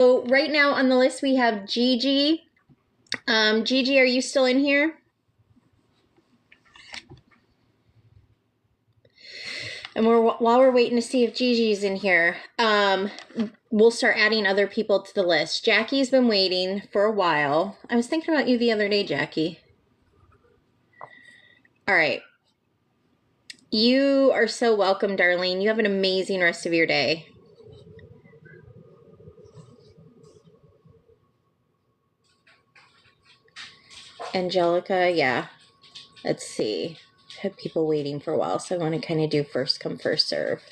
So right now on the list we have Gigi. Gigi, are you still in here? And while we're waiting to see if Gigi's in here, we'll start adding other people to the list. Jackie's been waiting for a while. I was thinking about you the other day, Jackie. All right. You are so welcome, Darlene. You have an amazing rest of your day. Angelica, yeah. Let's see. I have people waiting for a while, so I want to kind of do first come, first serve.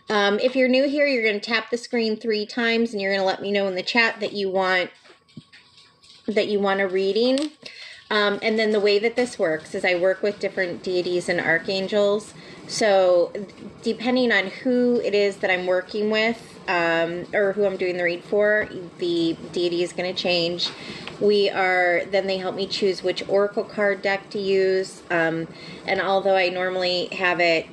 If you're new here, you're going to tap the screen 3 times, and you're going to let me know in the chat that you want a reading. And then the way that this works is I work with different deities and archangels. So depending on who it is that I'm working with, or who I'm doing the read for, the deity is going to change. Then they help me choose which oracle card deck to use. And although I normally have it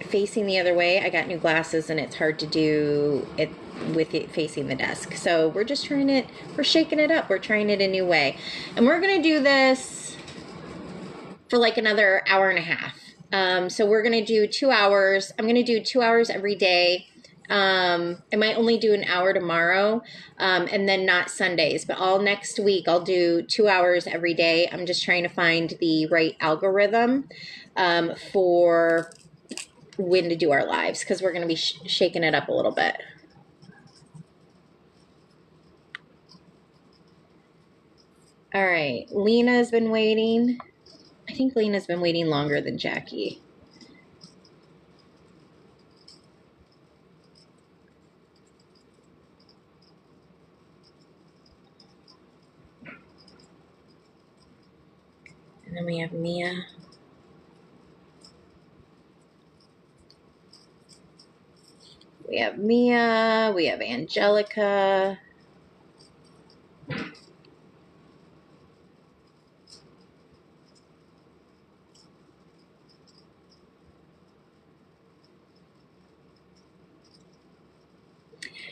facing the other way, I got new glasses and it's hard to do it with it facing the desk. So we're just we're shaking it up. We're trying it a new way. And we're going to do this for like another hour and a half. So we're going to do 2 hours. I'm going to do 2 hours every day. I might only do an hour tomorrow, and then not Sundays, but all next week I'll do 2 hours every day. I'm just trying to find the right algorithm, for when to do our lives, because we're going to be shaking it up a little bit. All right, Lena's been waiting. I think Lena's been waiting longer than Jackie. And then we have Mia. We have Mia. We have Angelica.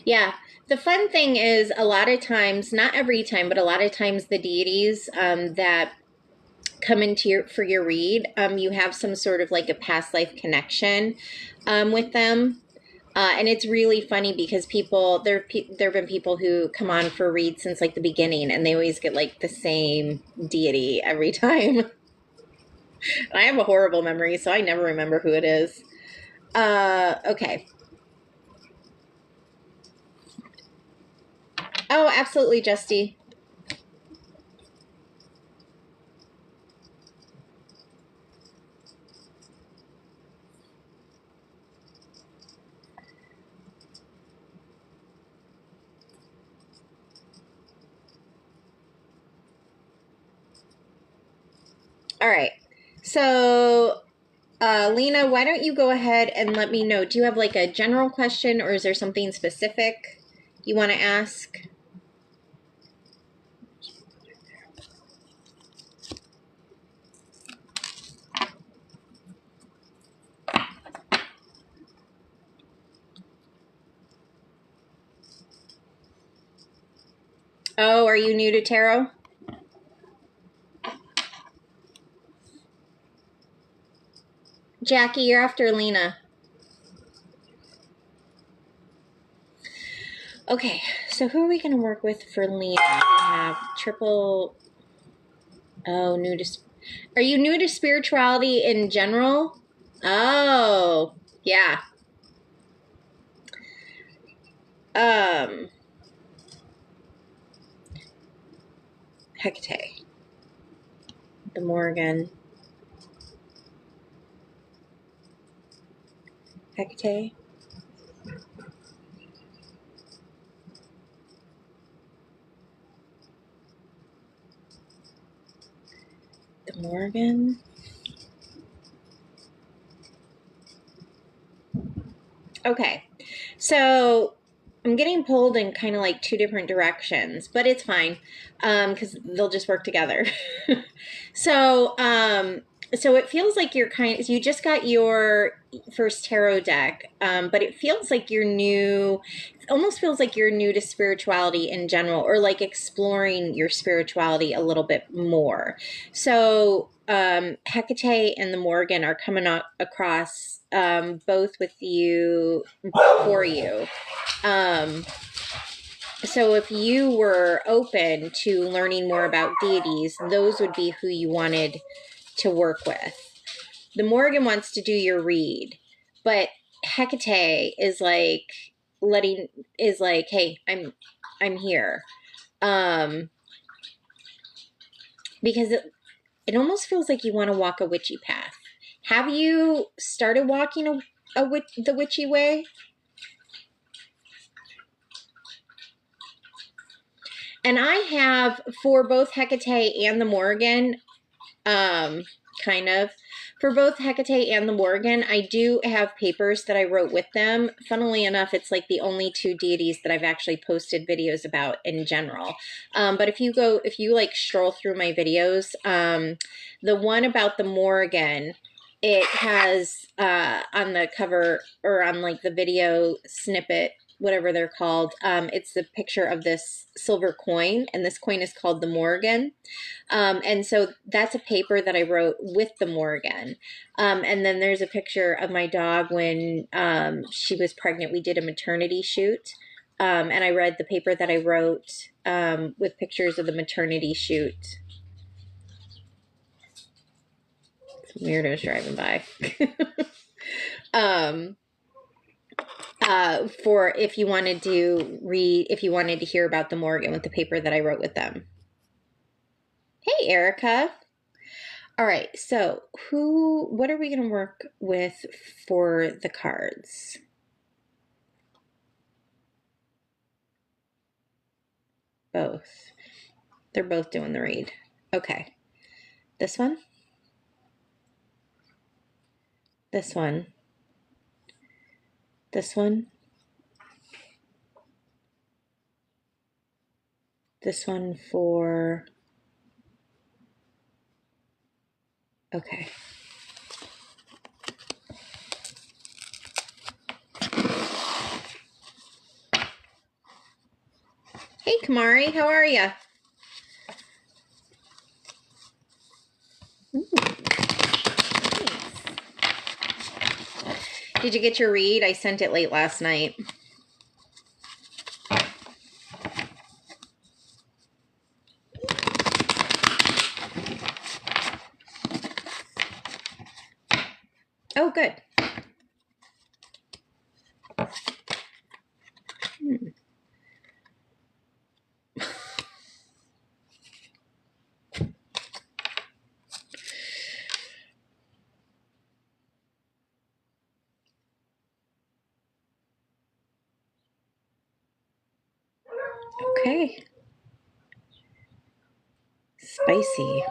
Yeah, the fun thing is a lot of times, not every time, but a lot of times the deities that come into for your read, you have some sort of like a past life connection with them. And it's really funny because there have been people who come on for read since like the beginning, and they always get like the same deity every time. And I have a horrible memory, so I never remember who it is. Okay. Oh, absolutely, Justy. All right. So, Lena, why don't you go ahead and let me know. Do you have like a general question, or is there something specific you want to ask? Oh, are you new to tarot? Jackie, you're after Lena. Okay, so who are we going to work with for Lena? We have triple... Oh, new to... Are you new to spirituality in general? Oh, yeah. Hecate. The Morgan. Hecate. The Morgan. Okay, so I'm getting pulled in kind of like 2 different directions, but it's fine, because they'll just work together. So So it feels like you're you just got your first tarot deck, but it feels like you're new. It almost feels like you're new to spirituality in general, or like exploring your spirituality a little bit more. So Hecate and the Morgan are coming across, both with you, for you. So if you were open to learning more about deities, those would be who you wanted to work with. The Morgan wants to do your read, but Hecate is like hey, I'm here. Because it almost feels like you want to walk a witchy path. Have you started walking the witchy way? And I have, for both Hecate and the Morgan, kind of. For both Hecate and the Morgan, I do have papers that I wrote with them. Funnily enough, it's like the only two deities that I've actually posted videos about in general. But if you like stroll through my videos, the one about the Morgan, it has on the cover, or on like the video snippet, whatever they're called, it's the picture of this silver coin, and this coin is called the Morgan. And so that's a paper that I wrote with the Morgan. And then there's a picture of my dog when she was pregnant. We did a maternity shoot. And I read the paper that I wrote with pictures of the maternity shoot. Some weirdos driving by. For if you wanted to hear about the Morgan, with the paper that I wrote with them. Hey, Erica. All right, so what are we going to work with for the cards? Both. They're both doing the read. Okay. This one? This one? This one? This one for... Okay. Hey, Kamari, how are you? Did you get your read? I sent it late last night. Oh, good. Okay. Spicy.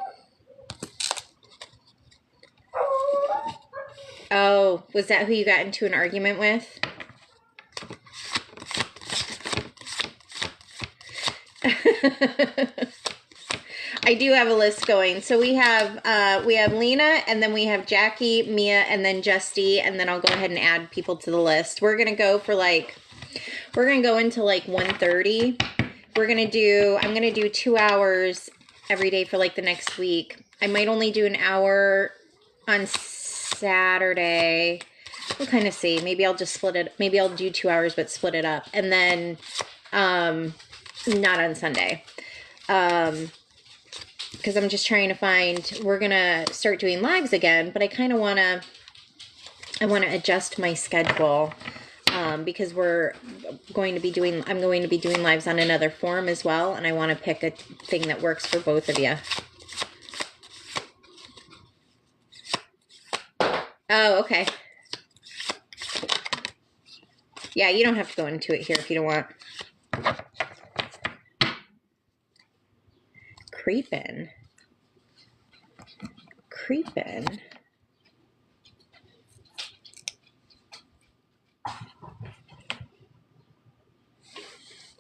Oh, was that who you got into an argument with? I do have a list going. So we have Lena, and then we have Jackie, Mia, and then Justy, and then I'll go ahead and add people to the list. We're gonna go into like 1:30. I'm gonna do 2 hours every day for like the next week. I might only do an hour on Saturday. We'll kind of see. Maybe I'll just split it. Maybe I'll do 2 hours, but split it up. And then, not on Sunday. Because I'm just trying to find, we're going to start doing lives again, but I kind of want to adjust my schedule, because I'm going to be doing lives on another forum as well. And I want to pick a thing that works for both of you. Oh, okay. Yeah, you don't have to go into it here if you don't want. Creepin'.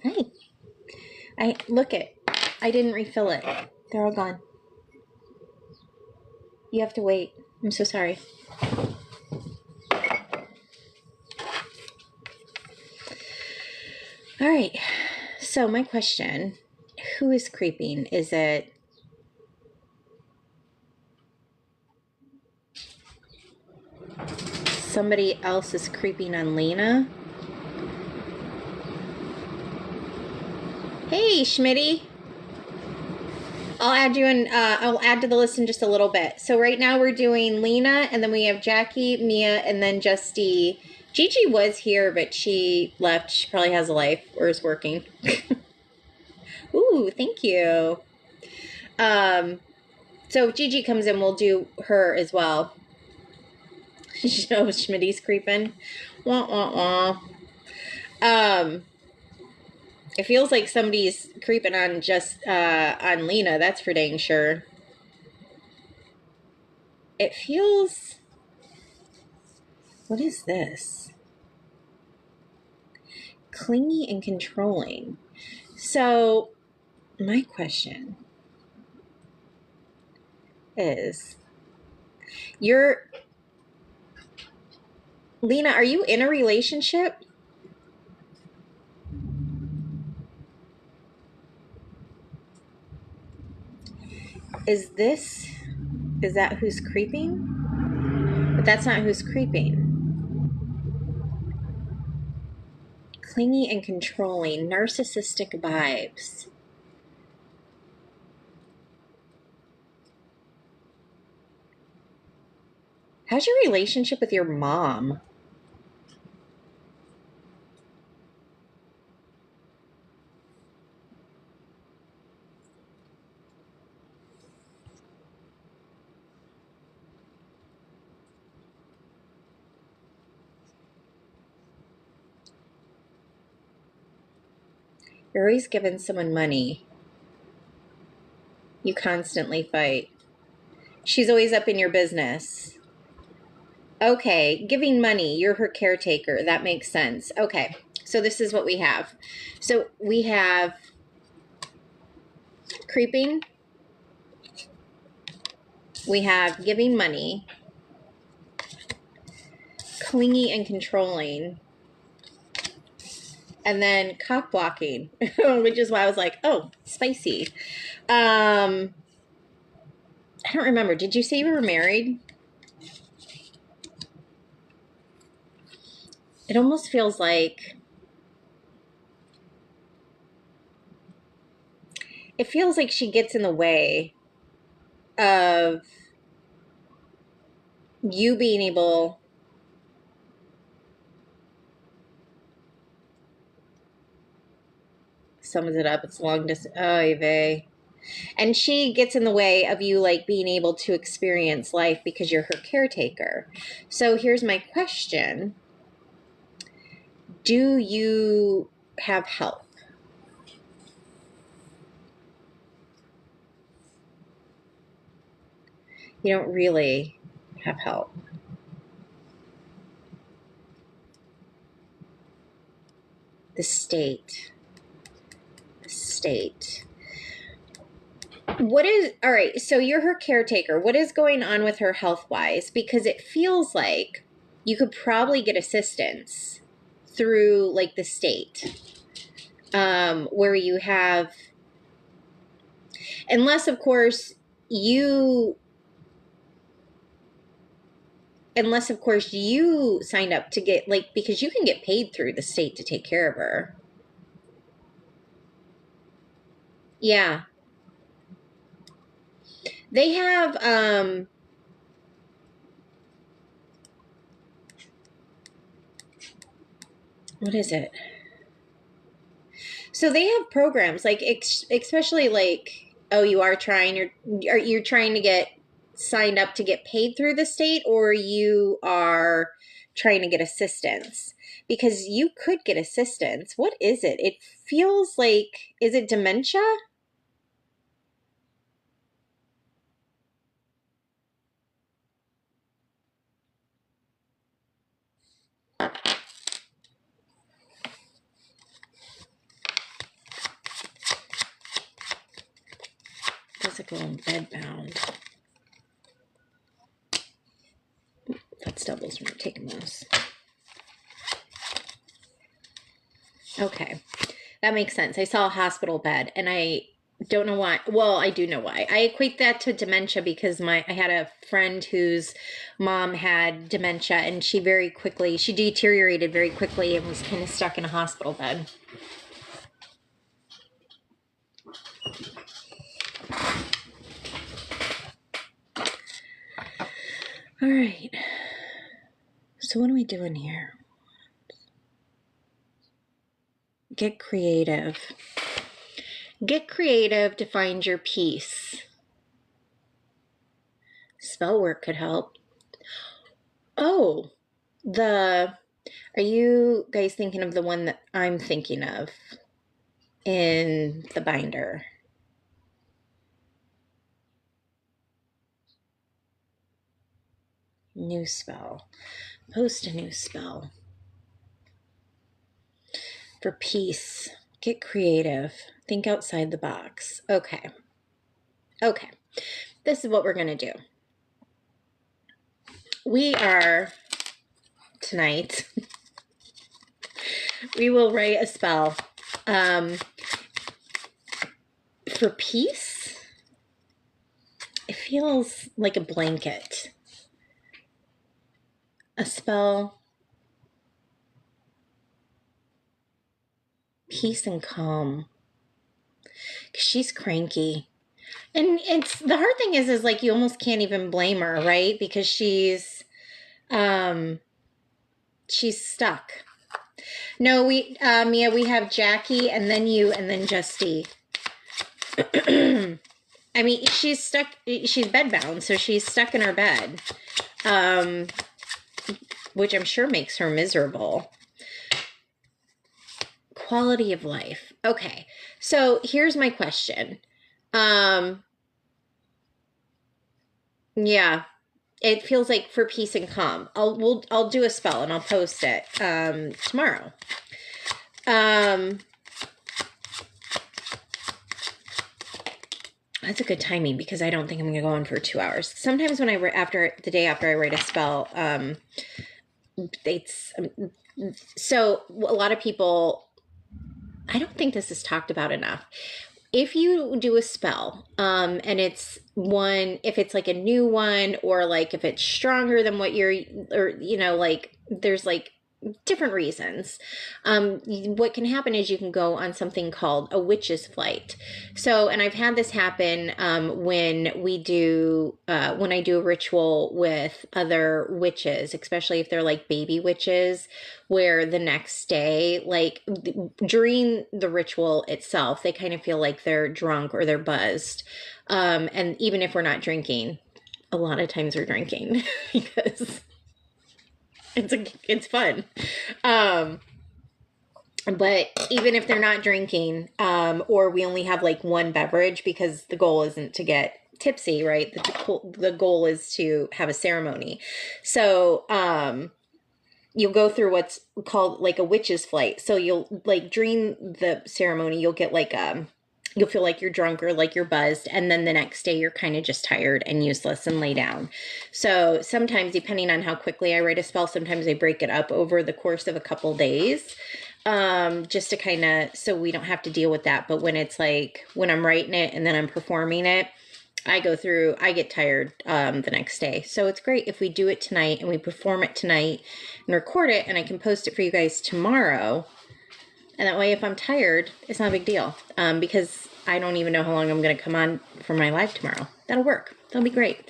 Hey, I didn't refill it. They're all gone. You have to wait. I'm so sorry. All right. So my question, who is creeping? Is it somebody else is creeping on Lena? Hey, Schmitty. I'll add you in. I'll add to the list in just a little bit. So right now we're doing Lena, and then we have Jackie, Mia, and then Justy. Gigi was here, but she left. She probably has a life or is working. Ooh, thank you. So if Gigi comes in, we'll do her as well. Show Schmitty's creeping. Wah, wah, wah. It feels like somebody's creeping on on Lena. That's for dang sure. It feels. What is this? Clingy and controlling. So, my question is, Lena, are you in a relationship? Is that who's creeping? But that's not who's creeping. Clingy and controlling, narcissistic vibes. How's your relationship with your mom? You're always giving someone money. You constantly fight. She's always up in your business. Okay, giving money. You're her caretaker. That makes sense. Okay, so this is what we have. So we have creeping. We have giving money. Clingy and controlling. And then cock blocking, which is why I was like, oh, spicy. I don't remember. Did you say you were married? It almost feels like she gets in the way of you being able sums it up. It's long distance. Oh, vey. And she gets in the way of you like being able to experience life because you're her caretaker. So here's my question. Do you have help? You don't really have help. The state. All right, so you're her caretaker. What is going on with her health-wise? Because it feels like you could probably get assistance through like the state, where you have, unless of course you signed up to get like, because you can get paid through the state to take care of her. Yeah. They have, what is it? So they have programs like, especially like, oh, you're trying to get signed up to get paid through the state, or you are trying to get assistance? Because you could get assistance. What is it? It feels like, is it dementia? Physical and bedbound. stubbles when I'm taking those. Okay, that makes sense. I saw a hospital bed, and I don't know why. Well, I do know why. I equate that to dementia because I had a friend whose mom had dementia, and she deteriorated very quickly and was kind of stuck in a hospital bed. All right. So what are we doing here? Get creative. Get creative to find your peace. Spell work could help. Oh, are you guys thinking of the one that I'm thinking of in the binder? New spell. Post a new spell. For peace. Get creative. Think outside the box. Okay. Okay. This is what we're going to do. We are, tonight, we will write a spell for peace. It feels like a blanket. A spell. Peace and calm. She's cranky. And it's the hard thing is like you almost can't even blame her, right? Because she's stuck. No, Mia, we have Jackie and then you and then Justy. I mean, she's stuck. She's bedbound, so she's stuck in her bed, which I'm sure makes her miserable. Quality of life. Okay, so here's my question. Yeah, it feels like for peace and calm. I'll do a spell and I'll post it tomorrow. That's a good timing because I don't think I'm gonna go on for 2 hours. Sometimes when the day after I write a spell, so a lot of people. I don't think this is talked about enough. If you do a spell, and if it's like a new one, or like if it's stronger than what there's like different reasons. What can happen is you can go on something called a witch's flight. So, and I've had this happen when I do a ritual with other witches, especially if they're like baby witches, where the next day, like during the ritual itself, they kind of feel like they're drunk or they're buzzed. And even if we're not drinking, a lot of times we're drinking because it's fun. But even if they're not drinking, or we only have like one beverage, because the goal isn't to get tipsy, right? The goal is to have a ceremony. So, you'll go through what's called like a witch's flight. So you'll like during the ceremony, you'll get like, you'll feel like you're drunk or like you're buzzed. And then the next day you're kind of just tired and useless and lay down. So sometimes, depending on how quickly I write a spell, sometimes I break it up over the course of a couple days, just to kind of, so we don't have to deal with that. But when it's like, when I'm writing it and then I'm performing it, I get tired the next day. So it's great if we do it tonight and we perform it tonight and record it, and I can post it for you guys tomorrow. And that way, if I'm tired, it's not a big deal, because I don't even know how long I'm going to come on for my live tomorrow. That'll work. That'll be great.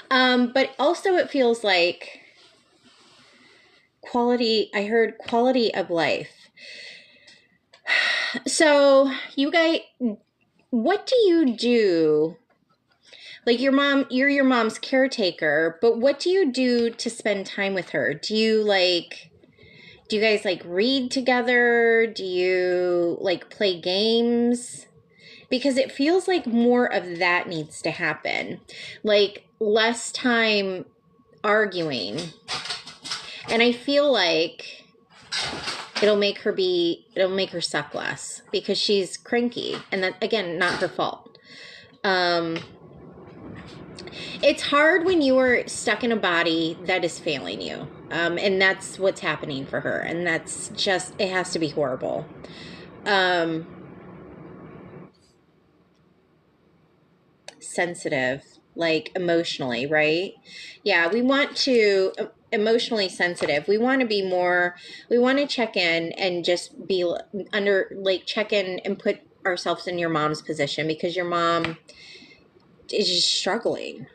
But also it feels like I heard quality of life. So you guys, what do you do? Like you're your mom's caretaker, but what do you do to spend time with her? Do you guys like read together? Do you like play games? Because it feels like more of that needs to happen. Like less time arguing. And I feel like it'll make her suck less because she's cranky. And that, again, not her fault. It's hard when you are stuck in a body that is failing you. And that's what's happening for her. And that's just, it has to be horrible. Sensitive, like emotionally, right? Yeah, we want to emotionally sensitive. We want to be more, we want to check in and just be under, like, check in and put ourselves in your mom's position, because your mom is just struggling.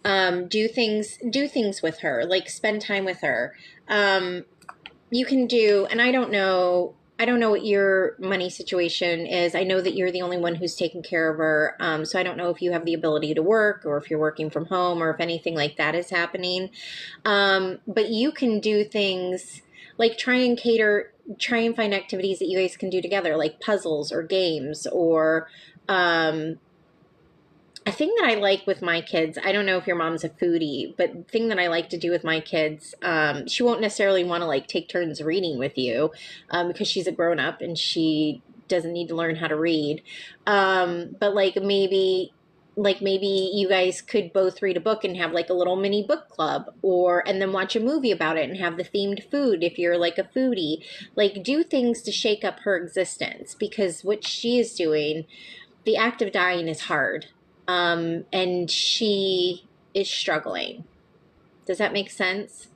Do things with her, like spend time with her. You can do, and I don't know what your money situation is. I know that you're the only one who's taking care of her. So I don't know if you have the ability to work, or if you're working from home, or if anything like that is happening. But you can do things like try and find activities that you guys can do together, like puzzles or games, or, a thing that I like with my kids, I don't know if your mom's a foodie, but the thing that I like to do with my kids, she won't necessarily want to like take turns reading with you, because she's a grown up and she doesn't need to learn how to read. But maybe you guys could both read a book and have like a little mini book club, and then watch a movie about it and have the themed food if you're like a foodie. Like, do things to shake up her existence, because what she is doing, the act of dying, is hard. And she is struggling. Does that make sense?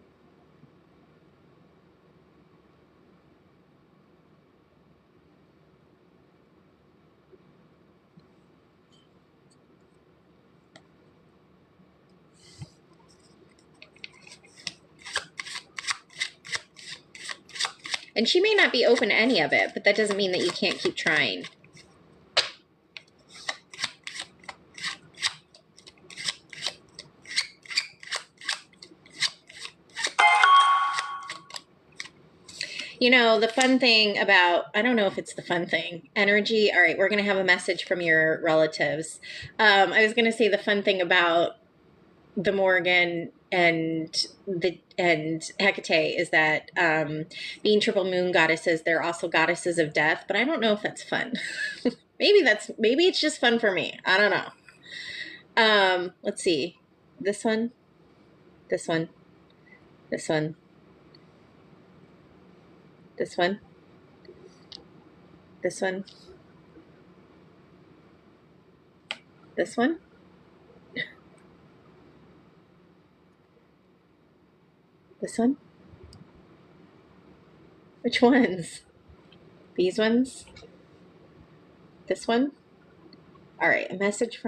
And she may not be open to any of it, but that doesn't mean that you can't keep trying. You know, the fun thing about, I don't know if it's the fun thing, energy. All right, we're going to have a message from your relatives. I was going to say the fun thing about the Morgan and Hecate is that, being triple moon goddesses, they're also goddesses of death, but I don't know if that's fun. maybe it's just fun for me. I don't know. Let's see. This one, this one, this one, this one, this one, this one. This one? Which ones? These ones? This one? All right, a message.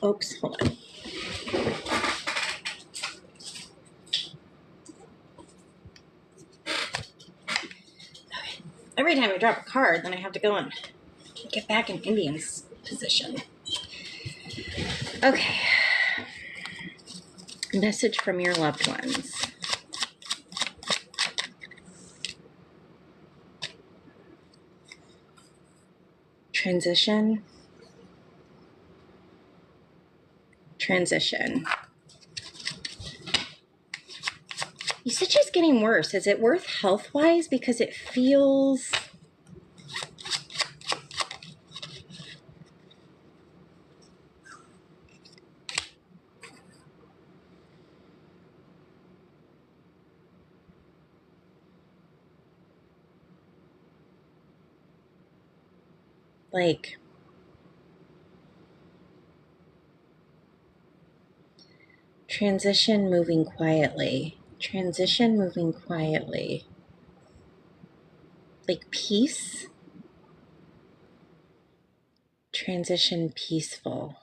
Oops, hold on. Okay. Every time I drop a card, then I have to go and get back in Indian's position. Okay. Message from your loved ones. Transition. You said she's getting worse. Is it worth health-wise? Because it feels... like... Transition moving quietly. Like peace? Transition peaceful.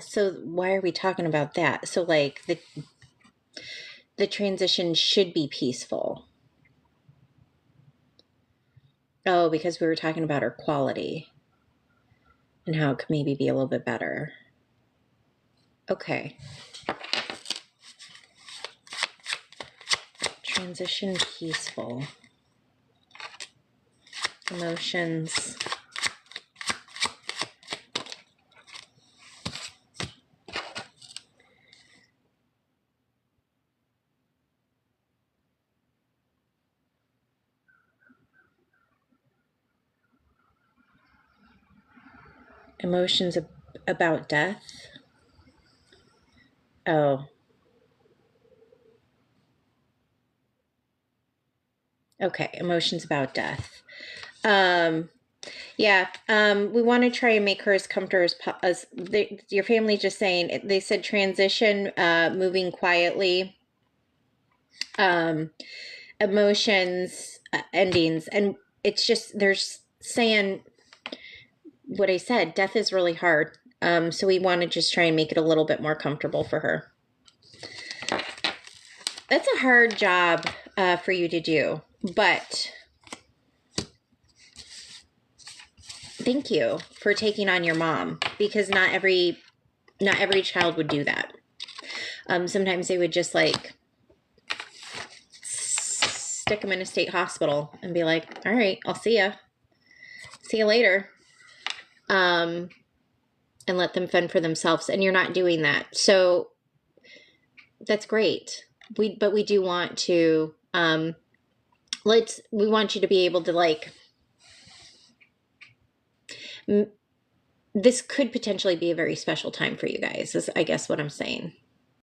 So why are we talking about that? So like the transition should be peaceful. Oh, because we were talking about her quality and how it could maybe be a little bit better. Okay. Transition peaceful. Emotions. Emotions about death. Oh. Okay, emotions about death. Yeah, we want to try and make her as comfortable as your family's just saying. They said transition, moving quietly, emotions, endings, and it's just there's saying what I said. Death is really hard, so we want to just try and make it a little bit more comfortable for her. That's a hard job for you to do, but thank you for taking on your mom, because not every child would do that. Sometimes they would just like stick them in a state hospital and be like, all right, I'll see you later. And let them fend for themselves. And you're not doing that. So that's great. But we do want to, we want you to be able to like, this could potentially be a very special time for you guys, is I guess what I'm saying.